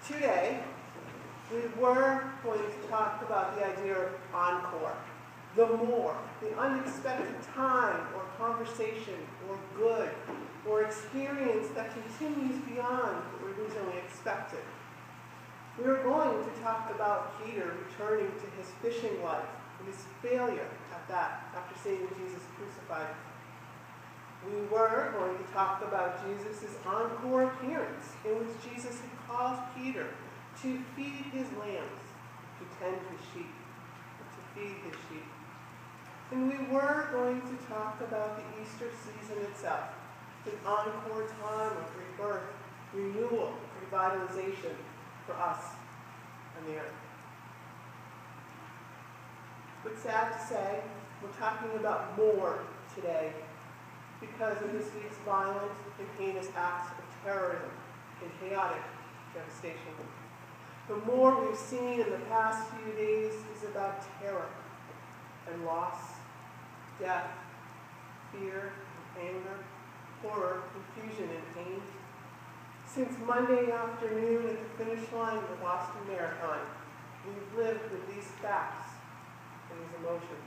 Today, we were going to talk about the idea of encore, the more, the unexpected time or conversation or good or experience that continues beyond what we originally expected. We were going to talk about Peter returning to his fishing life and his failure at that after seeing Jesus crucified. We were going to talk about Jesus' encore appearance in which Jesus had caused Peter to feed his lambs, to tend his sheep, to feed his sheep. And we were going to talk about the Easter season itself, an encore time of rebirth, renewal, revitalization for us on the earth. But sad to say, we're talking about more today because of this week's violent and heinous acts of terrorism and chaotic devastation. The more we've seen in the past few days is about terror and loss, death, fear, anger, horror, confusion, and pain. Since Monday afternoon at the finish line of the Boston Marathon, we've lived with these facts and these emotions.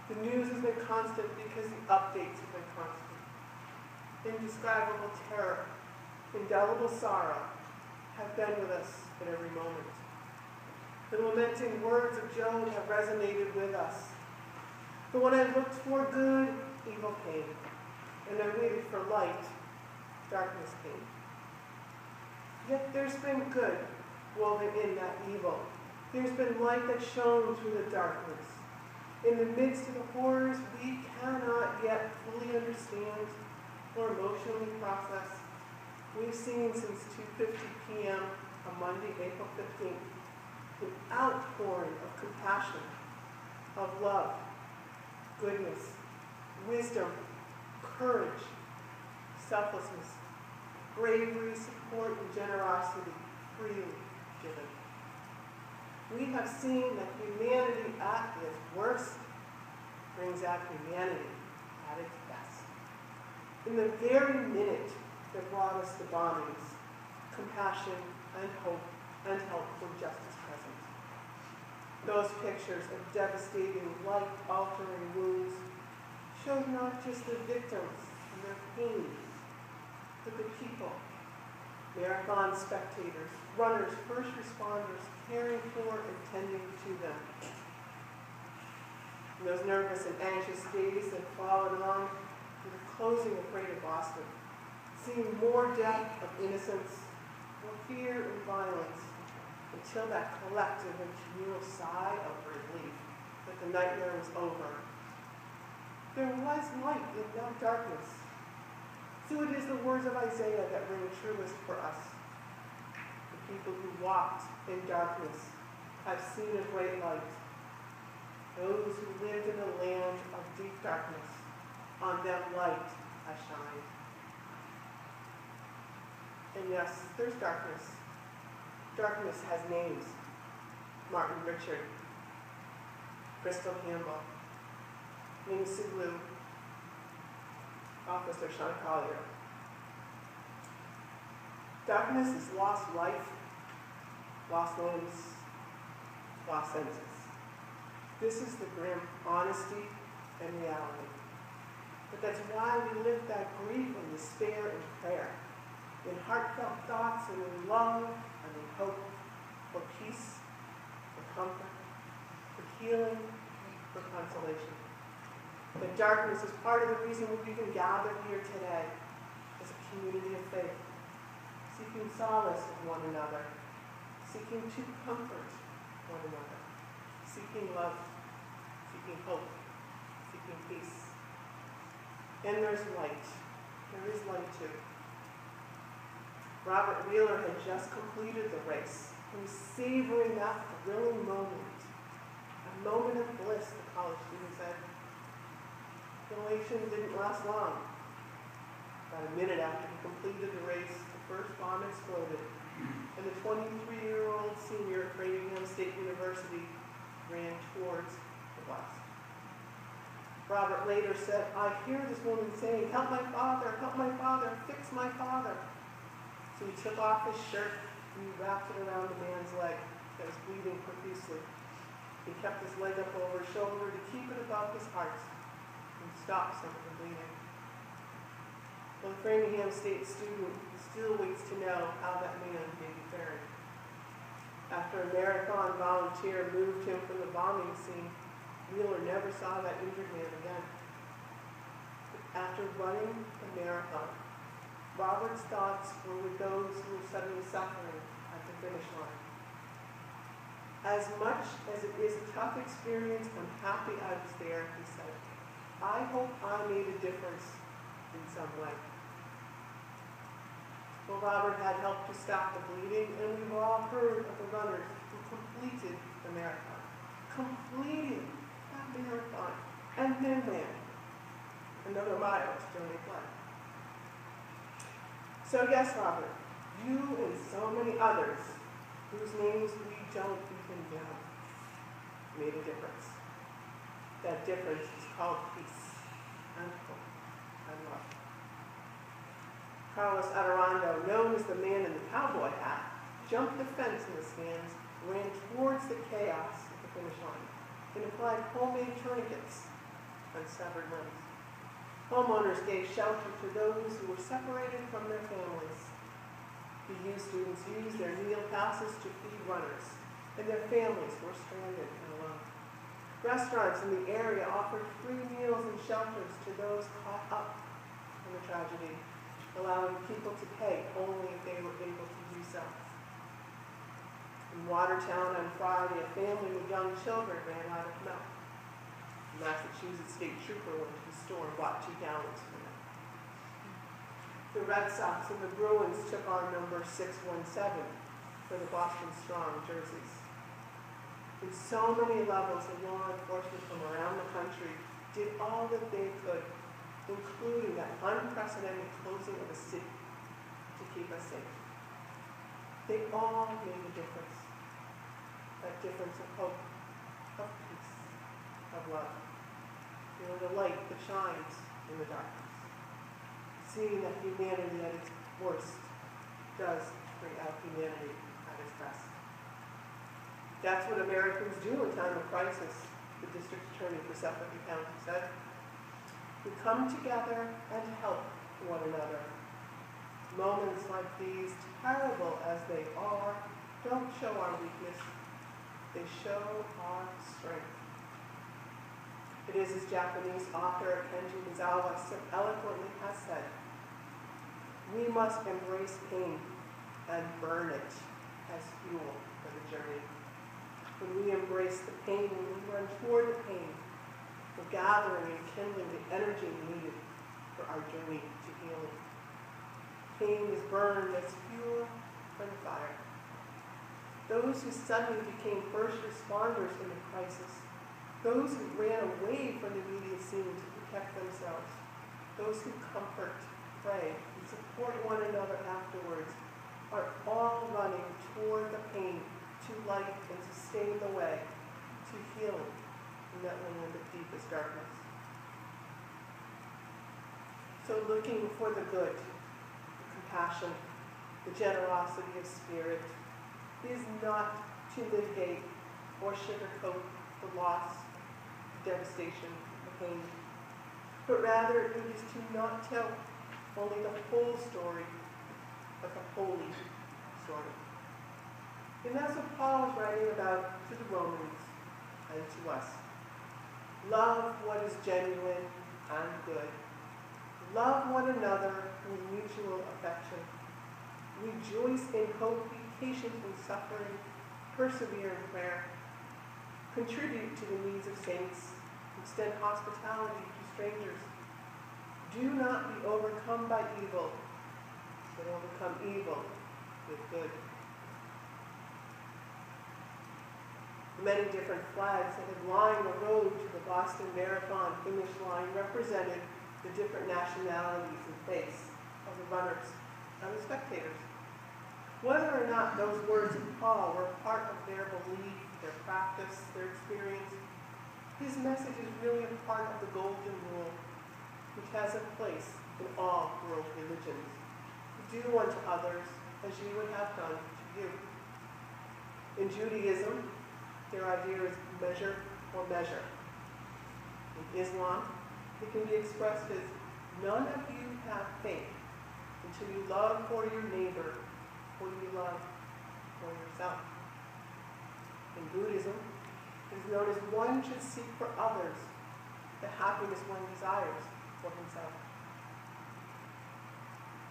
The news has been constant because the updates have been constant. Indescribable terror, indelible sorrow have been with us at every moment. The lamenting words of Job have resonated with us. But when I looked for good, evil came. And I waited for light, darkness came. Yet there's been good woven in that evil. There's been light that shone through the darkness. In the midst of the horrors we cannot yet fully understand or emotionally process, we've seen since 2:50 p.m. on Monday, April 15th, an outpouring of compassion, of love, goodness, wisdom, courage, selflessness, bravery, support, and generosity freely given. We have seen that humanity at its worst brings out humanity at its best. In the very minute that brought us the bombings, compassion and hope and help were just as present. Those pictures of devastating, life-altering wounds showed not just the victims and their pains, but the people, marathon spectators, runners, first responders, caring for and tending to them. In those nervous and anxious days that followed on, we were closing the freight of Boston, seeing more death of innocence, more fear and violence, until that collective and communal sigh of relief that the nightmare was over. There was light in that darkness. So it is the words of Isaiah that ring truest for us. The people who walked in darkness have seen a great light. Those who lived in a land of deep darkness, on them light has shined. And yes, there's darkness. Darkness has names. Martin Richard, Crystal Campbell, Ning Siglu, Officer Sean Collier. Darkness is lost life, lost limbs, lost senses. This is the grim honesty and reality. But that's why we live that grief and despair in prayer, in heartfelt thoughts and in love and in hope, for peace, for comfort, for healing, for consolation. The darkness is part of the reason we can gather here today as a community of faith, seeking solace in one another, seeking to comfort one another, seeking love, seeking hope, seeking peace. And there's light. There is light too. Robert Wheeler had just completed the race. He was savoring that thrilling moment, a moment of bliss, the college student said. The elation didn't last long. About a minute after he completed the race, the first bomb exploded, and the 23-year-old senior at Framingham State University ran towards the west. Robert later said, I hear this woman saying, help my father, fix my father. So he took off his shirt, and he wrapped it around the man's leg that was bleeding profusely. He kept his leg up over his shoulder to keep it above his heart and stop some of the bleeding. Well, the Framingham State student still waits to know how that man may be faring. After a marathon volunteer moved him from the bombing scene, Wheeler never saw that injured man again. After running the marathon, Robert's thoughts were with those who were suddenly suffering at the finish line. As much as it is a tough experience, I'm happy I was there, he said. I hope I made a difference in some way. Well, Robert had helped to stop the bleeding, and we've all heard of the runners who completed the marathon. Completed that marathon, and then ran another mile to donate blood. So yes, Robert, you and so many others whose names we don't even know made a difference. That difference is called peace and hope and love. Carlos Adorando, known as the man in the cowboy hat, jumped the fence in his hands, ran towards the chaos at the finish line, and applied homemade tourniquets on severed limbs. Homeowners gave shelter to those who were separated from their families. The U students used their meal passes to feed runners, and their families were stranded and alone. Restaurants in the area offered free meals and shelters to those caught up in the tragedy, allowing people to pay only if they were able to do so. In Watertown on Friday, a family with young children ran out of milk. A Massachusetts state trooper went to the store and bought 2 gallons for them. The Red Sox and the Bruins took on number 617 for the Boston Strong jerseys. In so many levels, the law enforcement from around the country did all that they could, including that unprecedented closing of a city to keep us safe. They all made a difference. That difference of hope, of peace, of love. You know, the light that shines in the darkness. Seeing that humanity at its worst does bring out humanity at its best. That's what Americans do in time of crisis, the district attorney for Suffolk County said. We come together and help one another. Moments like these, terrible as they are, don't show our weakness. They show our strength. It is as Japanese author Kenji Mizawa so eloquently has said, we must embrace pain and burn it as fuel for the journey. When we embrace the pain, when we run toward the pain, we're gathering and kindling the energy needed for our journey to healing. Pain is burned as fuel for the fire. Those who suddenly became first responders in a crisis, those who ran away from the immediate scene to protect themselves, those who comfort, pray, and support one another afterwards, are all running toward the pain, to light and to stay the way, to healing in that land of deepest darkness. So looking for the good, the compassion, the generosity of spirit is not to mitigate or sugarcoat the loss, the devastation, the pain, but rather it is to not tell only the whole story, but the holy story. And that's what Paul is writing about to the Romans and to us. Love what is genuine and good. Love one another with mutual affection. Rejoice in hope, be patient in suffering, persevere in prayer. Contribute to the needs of saints. Extend hospitality to strangers. Do not be overcome by evil, but overcome evil with good. Many different flags that had lined the road to the Boston Marathon finish line represented the different nationalities and faiths of the runners and the spectators. Whether or not those words of Paul were part of their belief, their practice, their experience, his message is really a part of the golden rule, which has a place in all world religions. Do unto others as you would have done to you. In Judaism, their idea is measure or measure. In Islam, it can be expressed as none of you have faith until you love for your neighbor what you love for yourself. In Buddhism, it is known as one should seek for others the happiness one desires for himself.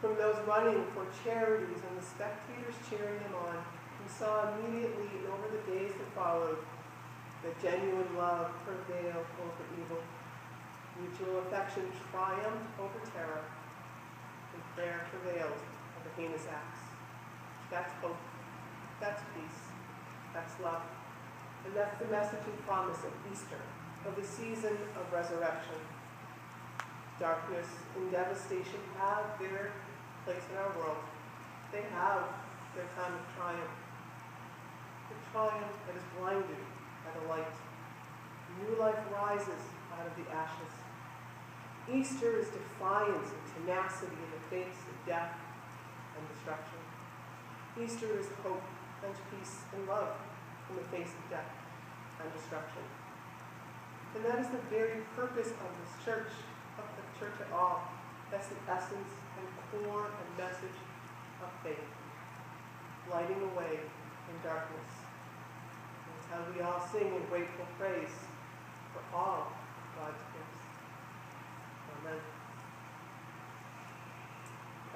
From those running for charities and the spectators cheering them on, we saw immediately over the days that followed that genuine love prevailed over evil, mutual affection triumphed over terror, and prayer prevailed over heinous acts. That's hope, that's peace, that's love, and that's the message and promise of Easter, of the season of resurrection. Darkness and devastation have their place in our world. They have their time of triumph. The triumph that is blinded by the light. New life rises out of the ashes. Easter is defiance and tenacity in the face of death and destruction. Easter is hope and peace and love in the face of death and destruction. And that is the very purpose of this church, of the church at all. That's the essence and core and message of faith, lighting a way in darkness. And it's how we all sing in grateful praise for all God's gifts. Amen.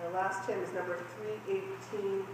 Our last hymn is number 318.